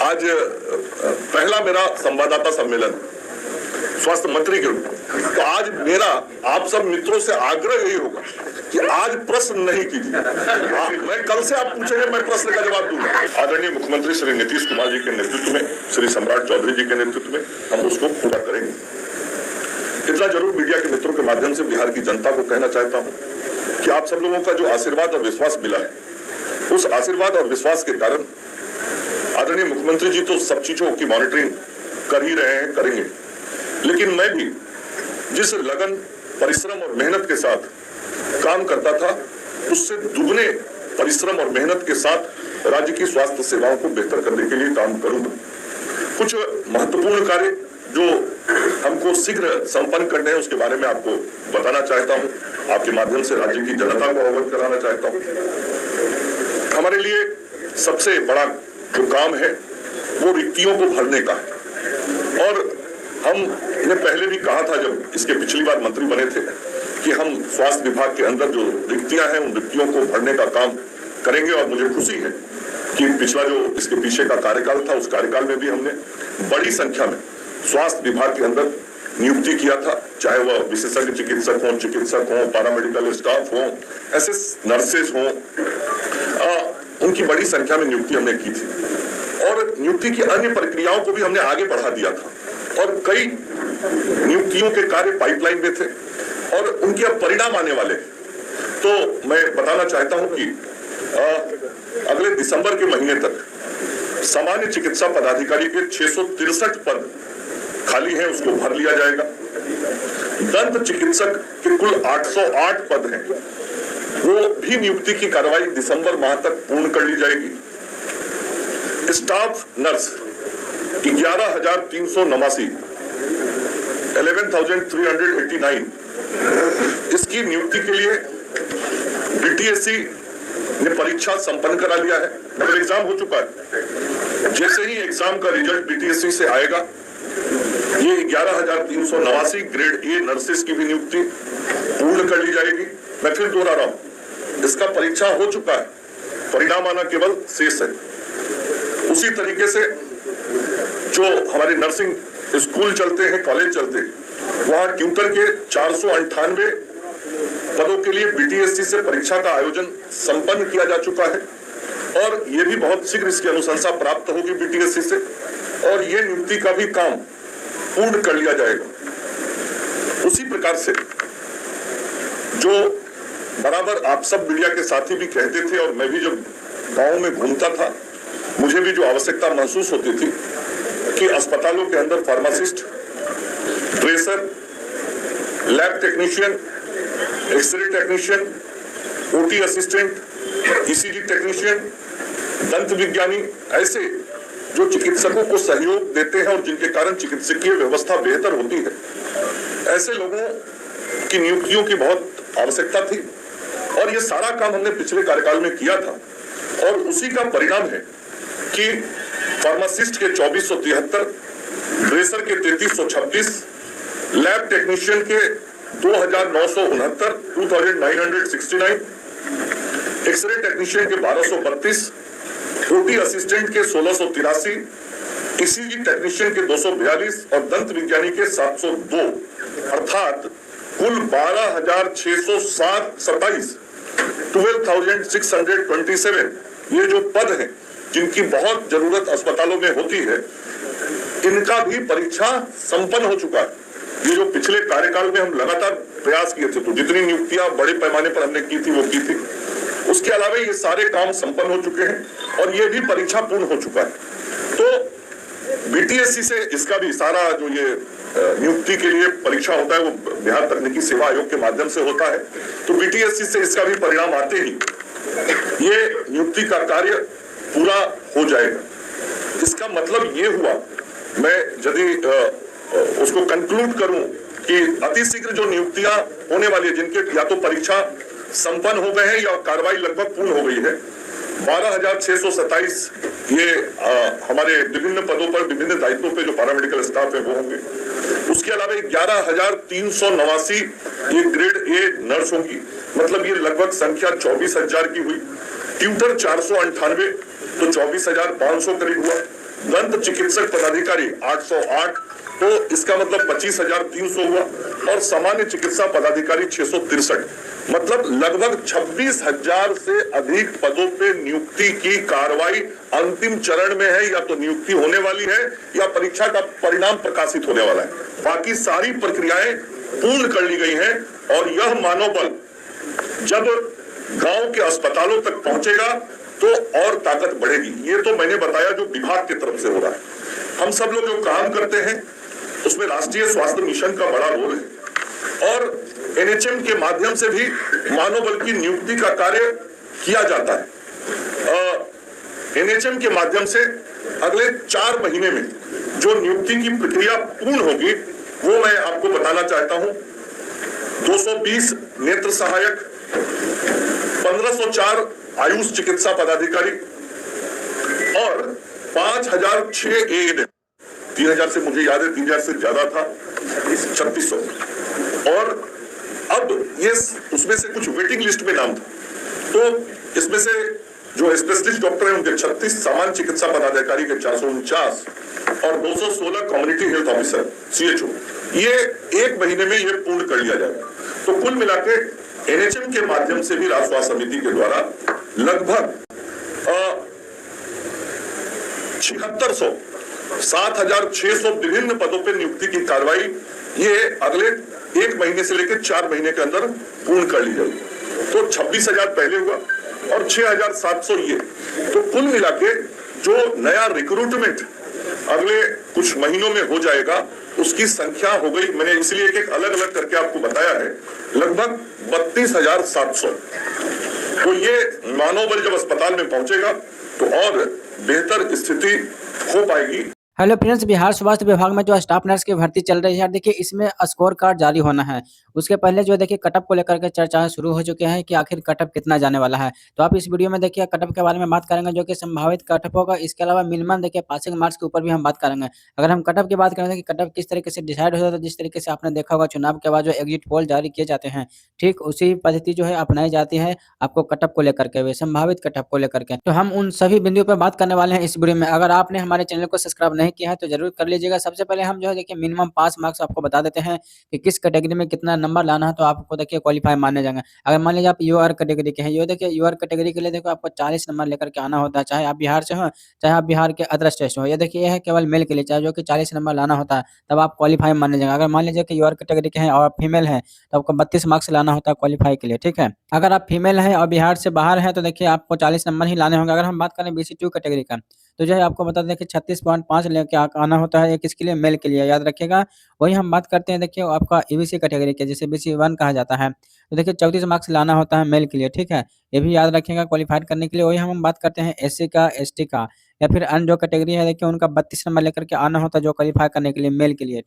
आज पहला मेरा संवाददाता सम्मेलन स्वास्थ्य मंत्री के रूप में, तो आज मेरा आप सब मित्रों से आग्रह यही होगा कि आज प्रश्न नहीं कीजिए। मैं कल से आप पूछेंगे, मैं प्रश्न का जवाब दूंगा। आदरणीय मुख्यमंत्री श्री नीतीश कुमार जी के नेतृत्व में, श्री सम्राट चौधरी जी के नेतृत्व में हम उसको पूरा करेंगे। इतना जरूर मीडिया के मित्रों के माध्यम से बिहार की जनता को कहना चाहता हूं कि आप सब लोगों का जो आशीर्वाद और विश्वास मिला है, उस आशीर्वाद और विश्वास के कारण आदरणीय मुख्यमंत्री जी तो सब चीजों की मॉनिटरिंग कर ही रहे हैं, करेंगे, लेकिन मैं भी जिस लगन, परिश्रम और मेहनत के साथ काम करता था, उससे दुगने परिश्रम और मेहनत के साथ राज्य की स्वास्थ्य सेवाओं को बेहतर करने के लिए काम करूंगा। कुछ महत्वपूर्ण कार्य जो हमको शीघ्र संपन्न करने हैं, उसके बारे में आपको बताना चाहता हूं, आपके माध्यम से राज्य की जनता को अवगत कराना चाहता हूं। हमारे लिए सबसे बड़ा जो काम है वो रिक्तियों को भरने का है, और हमने पहले भी कहा था जब इसके पिछली बार मंत्री बने थे कि हम स्वास्थ्य विभाग के अंदर जो रिक्तियां हैं उन रिक्तियों को भरने का काम करेंगे। और मुझे खुशी है कि पिछला जो इसके पीछे का कार्यकाल था, उस कार्यकाल में भी हमने बड़ी संख्या में स्वास्थ्य विभाग के अंदर नियुक्ति किया था, चाहे वह विशेषज्ञ चिकित्सक हो, पैरामेडिकल स्टाफ हो, एसएस नर्सेस हो, उनकी बड़ी संख्या में नियुक्ति हमने की थी। और नियुक्ति की अन्य प्रक्रियाओं को भी हमने आगे बढ़ा दिया था, और कई नियुक्तियों के कार्य पाइपलाइन में थे और उनके अब परिणाम आने वाले। तो मैं बताना चाहता हूं कि अगले दिसंबर के महीने तक सामान्य चिकित्सा पदाधिकारी के 663 पद खाली हैं, उसको भर लिया जाएगा। दंत चिकित्सक के कुल 808 पद हैं, वो भी नियुक्ति की कार्रवाई दिसंबर माह तक पूर्ण कर ली जाएगी। स्टाफ नर्स 11,389, 11,389, इसकी नियुक्ति के लिए बीटीएससी ने परीक्षा संपन्न करा लिया है, मतलब एग्जाम हो चुका है। जैसे ही एग्जाम का रिजल्ट बीटीएससी से आएगा, ये 11,389 ग्रेड ए नर्सेस की भी नियुक्ति पूर्ण कर ली जाएगी। मैं फिर दोहरा रहा हूं, इसका परीक्षा हो चुका है, परिणाम आना केवल शेष है। उसी तरीके से जो हमारे नर्सिंग स्कूल चलते हैं, कॉलेज चलते हैं, वहां ट्यूटर के 498 पदों के लिए बीटीएससी से परीक्षा का आयोजन संपन्न किया जा चुका है, और ये भी बहुत शीघ्र इसकी अनुशंसा प्राप्त होगी बीटीएससी से, और ये नियुक्ति का भी काम पूर्ण कर लिया जाएगा। उसी प्रकार से जो बराबर आप सब मीडिया के साथी भी कहते थे, और मैं भी जब गांव में घूमता था, मुझे भी जो आवश्यकता महसूस होती थी कि अस्पतालों के अंदर pharmacist, dresser, lab technician, x-ray technician, OT assistant, ECG technician, दंत विज्ञानी, ऐसे जो चिकित्सकों को सहयोग देते हैं और जिनके कारण चिकित्सकीय व्यवस्था बेहतर होती है, ऐसे लोगों की नियुक्तियों की बहुत आवश्यकता थी। और ये सारा काम हमने पिछले कार्यकाल में किया था, और उसी का परिणाम है कि फार्मासिस्ट के 2473, ड्रेसर के 3326, लैब टेक्नीशियन के 2969, 2969, एक्सरे टेक्नीशियन के 1232, ओटी असिस्टेंट के 1683, ईसीजी टेक्नीशियन के 242 और दंत विज्ञानी के 702, अर्थात कुल 12,627, 12,627 ये जो पद हैं, जिनकी बहुत जरूरत अस्पतालों में होती है, इनका भी परीक्षा संपन्न हो चुका है। ये जो पिछले कार्यकाल में हम लगातार प्रयास किए थे, तो जितनी नियुक्तियां बड़े पैमाने पर हमने की थी वो की थी, उसके अलावा ये सारे काम संपन्न हो चुके हैं, और ये भी परीक्षा पूर्ण हो चुका है। तो बीटीएससी से इसका भी सारा जो ये नियुक्ति के लिए परीक्षा होता है, वो बिहार तकनीकी सेवा आयोग के माध्यम से होता है। तो बीटीएससी से इसका भी परिणाम आते ही ये नियुक्ति का कार्य पूरा हो जाएगा। इसका मतलब ये हुआ, मैं यदि उसको कंक्लूड करूं कि अतिशीघ्र जो नियुक्तियां होने वाली है, जिनके या तो परीक्षा संपन्न हो गए हैं या कार्रवाई लगभग पूर्ण हो गई है, 12,627 ये हमारे विभिन्न पदों पर, विभिन्न दायित्वों पे जो पैरामेडिकल स्टाफ है वो होंगे। उसके अलावा 11,389 ये ग्रेड ए नर्स होंगी, मतलब ये लगभग संख्या 24,000 की हुई। ट्यूटर 498 तो 24,500 करीब हुआ। दंत चिकित्सक पदाधिकारी 808, तो इसका मतलब 25,300 हुआ, और सामान्य चिकित्सा पदाधिकारी 663, मतलब लगभग 26,000 से अधिक पदों पे नियुक्ति की कार्रवाई अंतिम चरण में है, या तो नियुक्ति होने वाली है या परीक्षा का परिणाम प्रकाशित होने वाला है। बाकी सारी प्रक्रियाएं पूर्ण कर ली गई हैं, और यह मानव बल जब गांव के अस्पतालों तक पहुंचेगा तो और ताकत बढ़ेगी। ये तो मैंने बताया जो विभाग की तरफ से हो रहा है। हम सब लोग जो काम करते हैं उसमें राष्ट्रीय स्वास्थ्य मिशन का बड़ा रोल है, और एनएचएम के माध्यम से भी मानव बल की नियुक्ति का कार्य किया जाता है। एनएचएम के माध्यम से अगले 4 महीने में जो नियुक्ति की प्रक्रिया पूर्ण होगी वो मैं आपको बताना चाहता हूं। 220 नेत्र सहायक, 1504 आयुष चिकित्सा पदाधिकारी और 5,006 एएनएम। 3,000 से मुझे याद है, 3,000 से ज्यादा था, 3600। और अब ये उसमें से कुछ वेटिंग लिस्ट में नाम था, तो इसमें से जो स्पेशलिस्ट डॉक्टर हैं उनके 36, सामान्य चिकित्सा पदाधिकारी के 449 और 216 कम्युनिटी हेल्थ ऑफिसर सीएचओ, ये 1 महीने में ये पूर्ण कर लिया जाएगा। तो कुल मिला के एनएचएम के माध्यम से भी राज्य स्वास्थ्य समिति के द्वारा लगभग 7600, 7,600 विभिन्न पदों पर नियुक्ति की कार्रवाई ये अगले 1 महीने से लेकर 4 महीने के अंदर पूर्ण कर ली जाएगी। तो 26,000 पहले हुआ और 6,700 ये, तो कुल मिला के जो नया रिक्रूटमेंट अगले कुछ महीनों में हो जाएगा उसकी संख्या हो गई, मैंने इसलिए एक अलग अलग करके आपको बताया है, लगभग 32,700। तो ये मानव बल जब अस्पताल में पहुंचेगा तो और बेहतर स्थिति हो पाएगी। हेलो फ्रेंड्स, बिहार स्वास्थ्य विभाग में जो स्टाफ नर्स की भर्ती चल रही है, देखिए इसमें स्कोर कार्ड जारी होना है। उसके पहले जो देखिए कटअप को लेकर के चर्चाएं शुरू हो चुके हैं कि आखिर कटअप कितना जाने वाला है। तो आप इस वीडियो में देखिए कटअप के बारे में बात करेंगे जो कि संभावित कटअप होगा। इसके अलावा मिनिमम देखिए पासिंग मार्क्स के ऊपर भी हम बात करेंगे। अगर हम कटअप की बात करेंगे कि कटअप किस तरीके से डिसाइड होता है, तो जिस तरीके से आपने देखा होगा चुनाव के बाद जो एग्जिट पोल जारी किए जाते हैं, ठीक उसी पद्धति जो है अपनाई जाती है आपको कटअप को लेकर के, संभावित कटअप को लेकर के। तो हम उन सभी बिंदुओं पर बात करने वाले हैं इस वीडियो में। अगर आपने हमारे चैनल को सब्सक्राइब नहीं किया है तो जरूर कर लीजिएगा। सबसे पहले हम जो है देखिए मिनिमम पास मार्क्स आपको बता देते हैं कि किस कैटेगरी में कितना नंबर लाना है, तो आपको देखिए क्वालीफाई माने जाएंगे। अगर मान लीजिए आप यूआर कैटेगरी के हैं, ये देखिए यूआर कैटेगरी के लिए देखो आपको 40 नंबर लेकर के आना होता है, चाहे आप बिहार से हो चाहे आप बिहार के अदर स्टेट से हो। ये देखिए ये है केवल मेल के लिए, चाहे जो कि 40 नंबर लाना होता है, तब आप क्वालीफाई माने जाएंगे। अगर मान लीजिए कि यूआर कैटेगरी के हैं और आप फीमेल हैं तो आपको 32 मार्क्स लाना होता है क्वालीफाई के लिए, ठीक है। अगर आप फीमेल हैं और बिहार से बाहर है तो देखिए आपको 40 नंबर ही लाने होंगे। अगर हम बात करें BC2 कैटेगरी का, तो जो है आपको बता दें कि 36.5 लेके आना होता है, ये किसके लिए, मेल के लिए, याद रखिएगा। वही हम बात करते हैं देखिए आपका EBC कैटेगरी के, जिसे BC1 कहा जाता है, तो देखिए 34 मार्क्स लाना होता है मेल के लिए, ठीक है। ये भी याद रखिएगा क्वालीफाइड करने के लिए। वही हम बात करते हैं SC का, ST का, या फिर अन्य जो कैटेगरी है देखिए उनका 32 नंबर लेकर के आना होता है जो क्वालीफाई करने के लिए मेल के लिए।